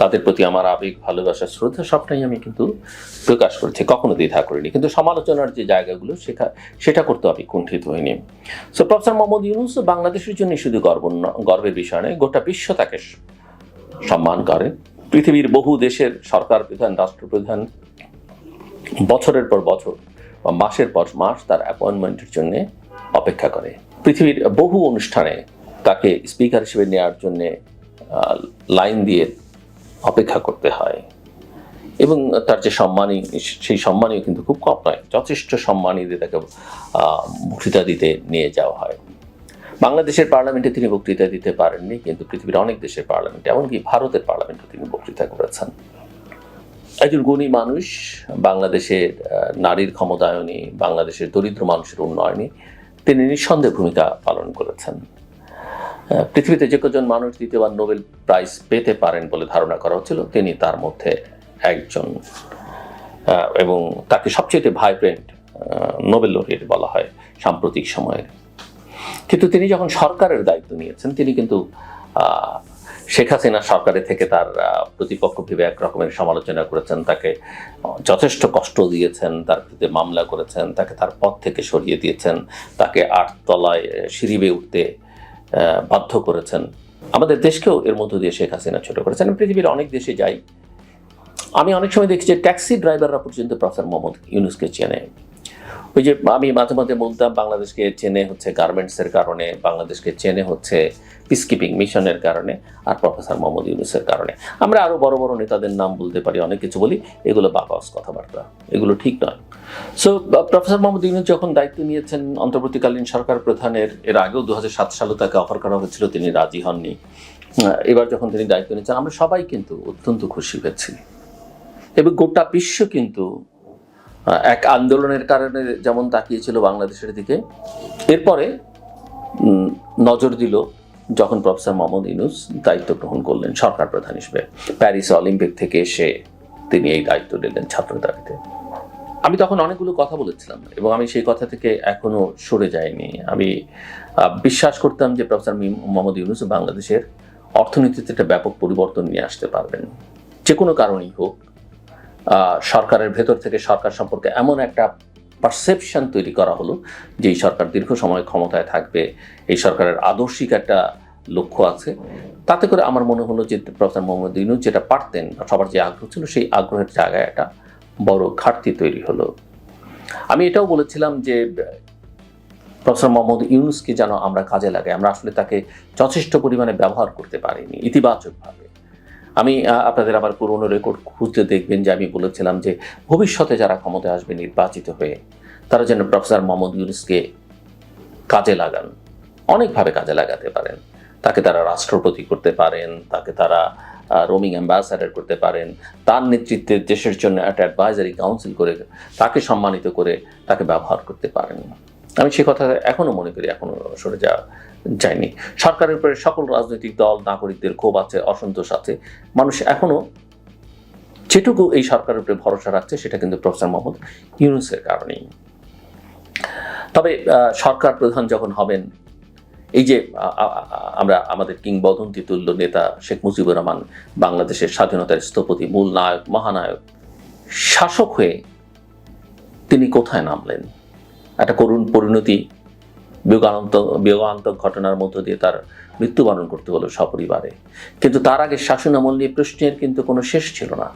তাদের প্রতি আমার আবেগ, ভালোবাসা, শ্রদ্ধা সবটাই আমি কিন্তু প্রকাশ করেছি, কখনো দ্বিধা করিনি। কিন্তু সমালোচনার যে জায়গাগুলো সেটা করতে আমি কুণ্ঠিত হইনি। সো প্রফেসর মোহাম্মদ ইউনূস বাংলাদেশের জন্য শুধু গর্বের বিষয় নয়, গোটা বিশ্ব তাকে সম্মান করে। পৃথিবীর বহু দেশের সরকার প্রধান, রাষ্ট্রপ্রধান বছরের পর বছর বা মাসের পর মাস তার অ্যাপয়েন্টমেন্টের জন্য অপেক্ষা করে। পৃথিবীর বহু অনুষ্ঠানে তাকে স্পিকার হিসেবে নেওয়ার জন্য লাইন দিয়ে অপেক্ষা করতে হয়, এবং তার যে সম্মানী, সেই সম্মানীয় কিন্তু খুব কম নয়, যথেষ্ট সম্মানী দিয়ে তাকে বক্তৃতা দিতে নিয়ে যাওয়া হয়। বাংলাদেশের পার্লামেন্টে তিনি বক্তৃতা দিতে পারেননি, কিন্তু পৃথিবীর অনেক দেশের পার্লামেন্টে, এমনকি ভারতের পার্লামেন্টে তিনি বক্তৃতা করেছেন। একজন গুণী মানুষ, বাংলাদেশের নারীর ক্ষমতায়নে, বাংলাদেশের দরিদ্র মানুষের উন্নয়নে তিনি নিঃসন্দেহে ভূমিকা পালন করেছেন। পৃথিবীতে যে কজন মানুষ দ্বিতীয়বার নোবেল প্রাইজ পেতে পারেন বলে ধারণা করা হচ্ছিল, তিনি তার মধ্যে একজন, এবং তাকে সবচেয়ে ভাইব্রেন্ট নোবেল লরিয়েট বলা হয় সাম্প্রতিক সময়ের। কিন্তু তিনি যখন সরকারের দায়িত্ব নিয়েছেন, তিনি কিন্তু শেখ হাসিনা সরকারের থেকে তার প্রতিপক্ষ ভেবে এক রকমের সমালোচনা করেছেন, তাকে যথেষ্ট কষ্ট দিয়েছেন, তার বিরুদ্ধে মামলা করেছেন, তাকে তার পদ থেকে সরিয়ে দিয়েছেন, তাকে 8 তলায় সিঁড়ি বেয়ে উঠতে বাধ্য করেছেন। আমাদের দেশকেও এর মধ্য দিয়ে শেখ হাসিনা ছোট করেছেন। পৃথিবীর অনেক দেশে যাই, আমি অনেক সময় দেখছি যে ট্যাক্সি ড্রাইভাররা পর্যন্ত প্রফেসর মোহাম্মদ ইউনূসকে চেনে। ওই যে আমি মাঝে মাঝে বলতাম, বাংলাদেশকে চেনে হচ্ছে গার্মেন্টসের কারণে, বাংলাদেশকে চেনে হচ্ছে পিসকিপিং মিশনের কারণে, আর প্রফেসর মোহাম্মদ ইউনূসের কারণে। আমরা আরও বড় বড় নেতাদের নাম বলতে পারি, অনেক কিছু বলি, এগুলো বাকওয়াস কথাবার্তা, এগুলো ঠিক নয়। সো প্রফেসর মোহাম্মদ ইউনূস যখন দায়িত্ব নিয়েছেন অন্তর্বর্তীকালীন সরকার প্রধানের, এর আগেও 2007 সালে তাকে অফার করা হয়েছিল, তিনি রাজি হননি। এবার যখন তিনি দায়িত্ব নিয়েছেন, আমরা সবাই কিন্তু অত্যন্ত খুশি হয়েছি, এবং গোটা বিশ্ব কিন্তু এক আন্দোলনের কারণে যেমন তাকিয়েছিল বাংলাদেশের দিকে, এরপরে নজর দিল যখন প্রফেসর মোহাম্মদ ইউনূস দায়িত্ব গ্রহণ করলেন সরকার প্রধান হিসেবে। প্যারিস অলিম্পিক থেকে এসে তিনি এই দায়িত্ব নিলেন ছাত্র দাবিতে। আমি তখন অনেকগুলো কথা বলেছিলাম, এবং আমি সেই কথা থেকে এখনো সরে যাইনি। আমি বিশ্বাস করতাম যে প্রফেসর মোহাম্মদ ইউনূস বাংলাদেশের অর্থনীতিতে একটা ব্যাপক পরিবর্তন নিয়ে আসতে পারবেন, যে কোনো কারণেই হোক। সরকারের ভেতর থেকে সরকার সম্পর্কে এমন একটা পারসেপশন তৈরি করা হলো যে এই সরকার দীর্ঘ সময় ক্ষমতায় থাকবে, এই সরকারের আদর্শিক একটা লক্ষ্য আছে। তাতে করে আমার মনে হলো যে প্রফেসর মোহাম্মদ ইউনূস যেটা পারতেন, সবার যে আগ্রহ ছিল, সেই আগ্রহের জায়গায় একটা বড় ঘাটতি তৈরি হলো। আমি এটাও বলেছিলাম যে প্রফেসর মোহাম্মদ ইউনূসকে যেন আমরা কাজে লাগাই, আমরা আসলে তাকে যথেষ্ট পরিমাণে ব্যবহার করতে পারিনি ইতিবাচকভাবে। আমি আপনাদের আবার পুরনো রেকর্ড খুঁজতে দেখবেন যে আমি বলেছিলাম যে ভবিষ্যতে যারা ক্ষমতায় আসবে নির্বাচিত হয়ে, তারা যেন প্রফেসর মোহাম্মদ ইউনূসকে কাজে লাগান, অনেকভাবে কাজে লাগাতে পারেন। তাকে তারা রাষ্ট্রপতি করতে পারেন, তাকে তারা রোমিং অ্যাম্বাসাডার করতে পারেন, তার নেতৃত্বে দেশের জন্য একটা অ্যাডভাইজারি কাউন্সিল করে তাকে সম্মানিত করে তাকে ব্যবহার করতে পারেন। আমি সে কথা এখনো মনে করি, এখনো সরে যায়নি। সরকারের উপরে সকল রাজনৈতিক দল, নাগরিকদের ক্ষোভ আছে, অসন্তোষ আছে। মানুষ এখনো যেটুকু এই সরকারের উপরে ভরসা রাখছে, সেটা কিন্তু প্রফেসর মোহাম্মদ ইউনূসের কারণেই। তবে সরকার প্রধান যখন হবেন, এই যে আমরা আমাদের কিংবদন্তি তুল্য নেতা শেখ মুজিবুর রহমান, বাংলাদেশের স্বাধীনতার স্থপতি, মূল নায়ক, মহানায়ক, শাসক হয়ে তিনি কোথায় নামলেন? একটা করুণ পরিণতি, বিয়োগান্তক ঘটনার মধ্য দিয়ে তার মৃত্যুবরণ করতে হলো সপরিবারে। কিন্তু তার আগে শাসনামল নিয়ে প্রশ্নের কিন্তু কোনো শেষ ছিল না,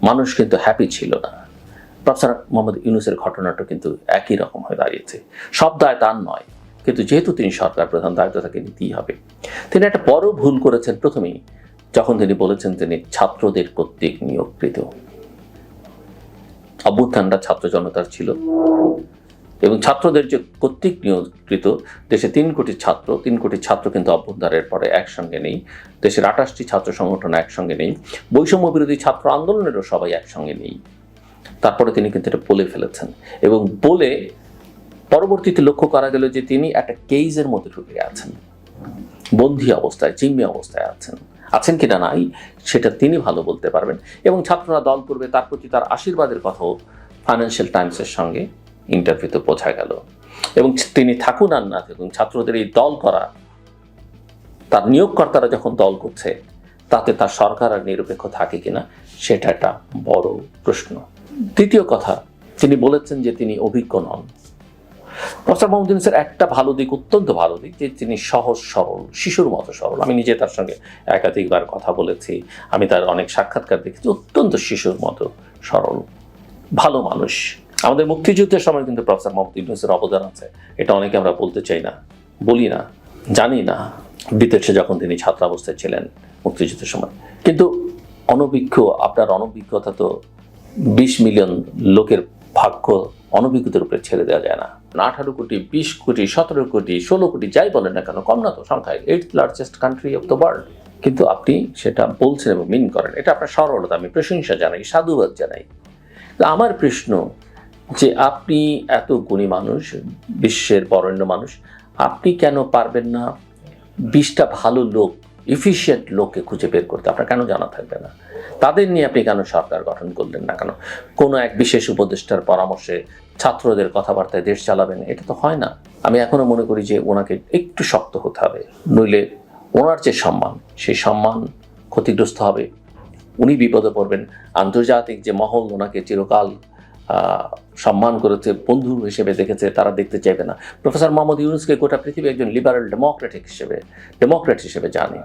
মানুষ কিন্তু হ্যাপি ছিল না। প্রফেসর মোহাম্মদ ইউনূসের ঘটনাটা কিন্তু একই রকম হয়ে দাঁড়িয়েছে। সব দায় তার নয়, কিন্তু যেহেতু তিনি সরকার প্রধান, দায়িত্ব তাকে নিতেই হবে। তিনি একটা বড় ভুল করেছেন প্রথমেই, যখন তিনি বলেছেন তিনি ছাত্রদের কর্তৃক নিয়োগকৃত। অভ্যুত্থানটা ছাত্র জনতার ছিল, এবং ছাত্রদের যে কর্তৃক নিয়োগকৃত, দেশে 3 কোটি ছাত্র কিন্তু অভ্যুত্থানের পরে একসঙ্গে নেই, দেশের 28টি ছাত্র সংগঠন একসঙ্গে নেই, বৈষম্য বিরোধী ছাত্র আন্দোলনেরও সবাই একসঙ্গে নেই। তারপরে তিনি কিন্তু এটা বলে ফেলেছেন, এবং বলে পরবর্তীতে লক্ষ্য করা গেল যে তিনি একটা কেজের মধ্যে ঢুকে আছেন, বন্দী অবস্থায়, জিম্মি অবস্থায় আছেন কিনা নাই সেটা তিনি ভালো বলতে পারবেন। এবং ছাত্ররা দল করবে, তার প্রতি তার আশীর্বাদের কথাও ফাইন্যান্সিয়াল টাইমসের সঙ্গে ইন্টারভিউতে বোঝা গেল। এবং তিনি থাকুন আর না থাকুন, ছাত্রদের এই দল করা, তার নিয়োগকর্তারা যখন দল করছে, তাতে তার সরকার আর নিরপেক্ষ থাকে কিনা সেটা একটা বড় প্রশ্ন। তৃতীয় কথা, তিনি বলেছেন যে তিনি অভিজ্ঞ নন। প্রফেসর মোহাম্মদ ইউনূসের একটা ভালো দিক, অত্যন্ত ভালো দিক, যে তিনি সহজ সরল, শিশুর মতো সরল। আমি নিজে তার সঙ্গে একাধিকবার কথা বলেছি, আমি তার অনেক সাক্ষাৎকার দেখেছি, অত্যন্ত শিশুর মতো সরল, ভালো মানুষ। আমাদের মুক্তিযুদ্ধের সময় কিন্তু প্রফেসর মোহাম্মদ ইউনূসের অবদান আছে, এটা অনেকে আমরা বলতে চাই না, বলি না, জানি না, বিদেশে যখন তিনি ছাত্রাবস্থায় ছিলেন মুক্তিযুদ্ধের সময়। কিন্তু অনভিজ্ঞ, আপনার অনভিজ্ঞতা তো 20 মিলিয়ন লোকের ভাগ্য অনভিজ্ঞতার উপরে ছেড়ে দেওয়া যায় না। 18 কোটি, 20 কোটি, 17 কোটি, 16 কোটি, যাই বলেন না কেন, কম না তো সংখ্যায়, 8th largest country of the world. কিন্তু আপনি সেটা বলছেন এবং মিন করেন, এটা আপনার সরলতা, আমি প্রশংসা জানাই, সাধুবাদ জানাই। আমার প্রশ্ন যে আপনি এত গুণী মানুষ, বিশ্বের বরেণ্য মানুষ, আপনি কেন পারবেন না 20টা ভালো লোক, এফিশিয়েন্ট লোককে খুঁজে বের করতে? আপনার কেন জানা থাকবে না? তাদের নিয়ে আপনি কেন সরকার গঠন করলেন না কেন? কোনো এক বিশেষ উপদেষ্টার পরামর্শে ছাত্রদের কথাবার্তায় দেশ চালাবেন, এটা তো হয় না। আমি এখনো মনে করি যে ওনাকে একটু শক্ত হতে হবে, নইলে ওনার যে সম্মান, সেই সম্মান ক্ষতিগ্রস্ত হবে, উনি বিপদে পড়বেন। আন্তর্জাতিক যে মহল ওনাকে চিরকাল সম্মান করেছে, বন্ধু হিসেবে দেখেছে, তারা দেখতে চাইবে না। প্রফেসর মোহাম্মদ ইউনূসকে গোটা পৃথিবী একজন লিবারেল ডেমোক্রেট হিসেবে জানে,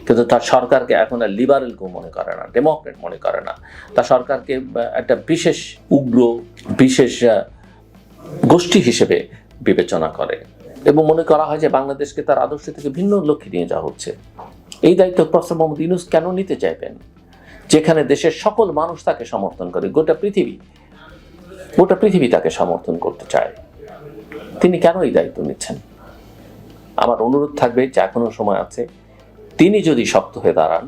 কিন্তু তার সরকারকে এখন আর লিবারেল কেউ মনে করে না, ডেমোক্রেট মনে করে না। তার সরকারকে একটা বিশেষ উগ্র, বিশেষ গোষ্ঠী হিসেবে বিবেচনা করে এবং মনে করা হয় যে বাংলাদেশকে তার আদর্শ থেকে ভিন্ন লক্ষ্যে নিয়ে যাওয়া হচ্ছে। এই দায়িত্ব প্রফেসর মোহাম্মদ ইউনূস কেন নিতে চাইবেন, যেখানে দেশের সকল মানুষ তাকে সমর্থন করে, গোটা পৃথিবী তাকে সমর্থন করতে চায়? তিনি কেন এই দায়িত্ব নিচ্ছেন? আমার অনুরোধ থাকবে যে এখনো সময় আছে, তিনি যদি শক্ত হয়ে দাঁড়ান,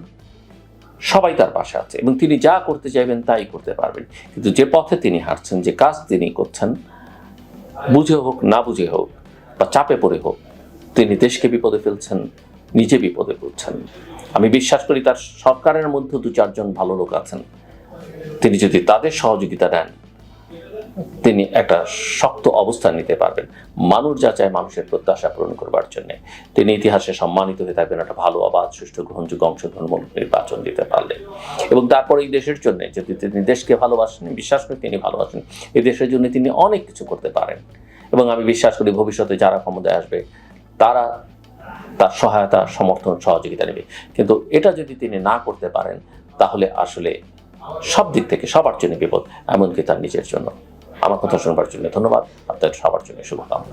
সবাই তার পাশে আছে এবং তিনি যা করতে চাইবেন তাই করতে পারবেন। কিন্তু যে পথে তিনি হাঁটছেন, যে কাজ তিনি করছেন, বুঝে হোক না বুঝে হোক বা চাপে পড়ে হোক, তিনি দেশকে বিপদে ফেলছেন, নিজে বিপদে পড়ছেন। আমি বিশ্বাস করি তার সরকারের মধ্যে 2-4 জন ভালো লোক আছেন, তিনি যদি তাদের সহযোগিতা নেন, তিনি একটা শক্ত অবস্থান নিতে পারবেন। মানুষ যা চায় মানুষের প্রত্যাশা পূরণ করবার জন্য তিনি ইতিহাসে সম্মানিত হয়ে থাকবেন একটা ভালো, অবাধ, সুষ্ঠু, গ্রহণযোগ্য, অংশগ্রহণমূলক নির্বাচন দিতে পারলে। এবং তারপর এই দেশের জন্য, যদি তিনি দেশকে ভালোবাসেন, বিশ্বাস করি তিনি ভালোবাসেন, এই দেশের জন্য তিনি অনেক কিছু করতে পারেন। এবং আমি বিশ্বাস করি ভবিষ্যতে যারা ক্ষমতায় আসবে তারা তার সহায়তা, সমর্থন, সহযোগিতা নেবে। কিন্তু এটা যদি তিনি না করতে পারেন, তাহলে আসলে সব দিক থেকে সবার জন্য বিপদ, এমনকি তার নিজের জন্য। আমার কথা শুনবার জন্য ধন্যবাদ। আপনাদের সবার জন্য শুভকামনা।